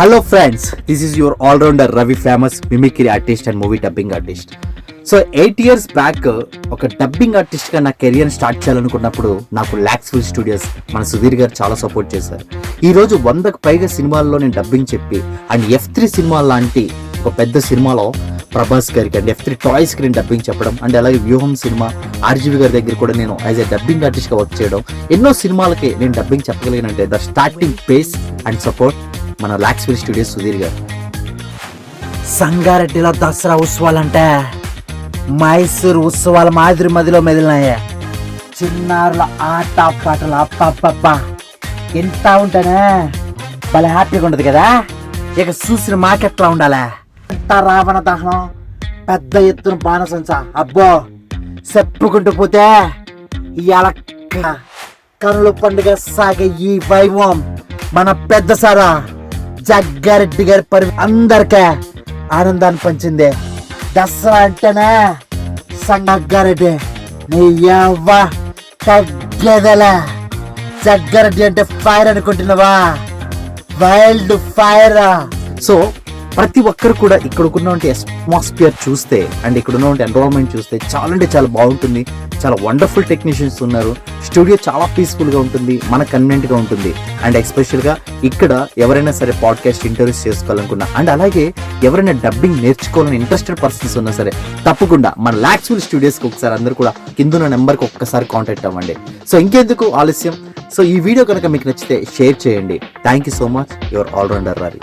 Hello friends, this is your allrounder Ravi, famous mimicry artist and movie dubbing artist. So 8 years back ఒక dubbing ఆర్టిస్ట్గా నా career start చేయాలనుకున్నప్పుడు నాకు లాక్స్విల్ studios మన సుధీర్ గారు చాలా సపోర్ట్ చేశారు. ఈరోజు 100కు పైగా సినిమాల్లో నేను డబ్బింగ్ చెప్పి అండ్ F3 సినిమా లాంటి ఒక పెద్ద సినిమాలో ప్రభాస్ గారికి అండ్ F3 టాయ్స్కి నేను డబ్బింగ్ చెప్పడం అండ్ అలాగే వ్యూహం సినిమా RGV గారి దగ్గర కూడా నేను యాజ్ ఎ డబ్బింగ్ ఆర్టిస్ట్గా వర్క్ చేయడం, ఎన్నో సినిమాలకి నేను డబ్బింగ్ చెప్పగలిగినంటే the starting base and support మన లాక్స్విల్ స్టూడియోస్ సుధీర్ గారు. సంగారెడ్డిలో దసరా ఉత్సవాలంటే మైసూరు ఉత్సవాల మాదిరి మదిలో మెదిలినాయి. చిన్నారుల ఆట పాటలు అప్పప్ప ఎంత ఉంటేనే భలే హ్యాపీగా ఉండదు కదా. ఇక చూసిన మాకెట్లా ఉండాలి అంత రావణ దహనం, పెద్ద ఎత్తున బాణసంచ, అబ్బో చెప్పుకుంటూ పోతే ఇవాళ కనుల పండుగ సాగే ఈ వైభవం మన పెద్ద సారా జగ్గారెడ్డి గారి అందరికీ ఆనందాన్ని పంచింది. దసరా అంటేనే సంగారెడ్డి నీ యవ్వ తగ్గేదలే. జగ్గారెడ్డి అంటే ఫైర్ అనుకుంటున్నావా? Wild fire. సో ప్రతి ఒక్కరు కూడా ఇక్కడ ఉన్నటువంటి అట్మాస్ఫియర్ చూస్తే అండ్ ఇక్కడ ఉన్నటువంటి ఎన్విరాన్మెంట్ చూస్తే చాలా అంటే చాలా బాగుంటుంది. చాలా వండర్ఫుల్ టెక్నీషియన్స్ ఉన్నారు. స్టూడియో చాలా పీస్ఫుల్గా ఉంటుంది, మన కన్వీనియంట్గా ఉంటుంది. అండ్ ఎస్పెషల్గా ఇక్కడ ఎవరైనా సరే పాడ్కాస్ట్ ఇంటర్వ్యూస్ చేసుకోవాలనుకున్నా అండ్ అలాగే ఎవరైనా డబ్బింగ్ నేర్చుకోవాలని ఇంట్రెస్టెడ్ పర్సన్స్ ఉన్నా సరే తప్పకుండా మన లాక్స్విల్ స్టూడియోస్కి ఒకసారి అందరూ కూడా కింద నెంబర్కి ఒక్కసారి కాంటాక్ట్ అవ్వండి. సో ఇంకెందుకు ఆలస్యం, సో ఈ వీడియో కనుక మీకు నచ్చితే షేర్ చేయండి. Thank you so much, your allrounder Ravi.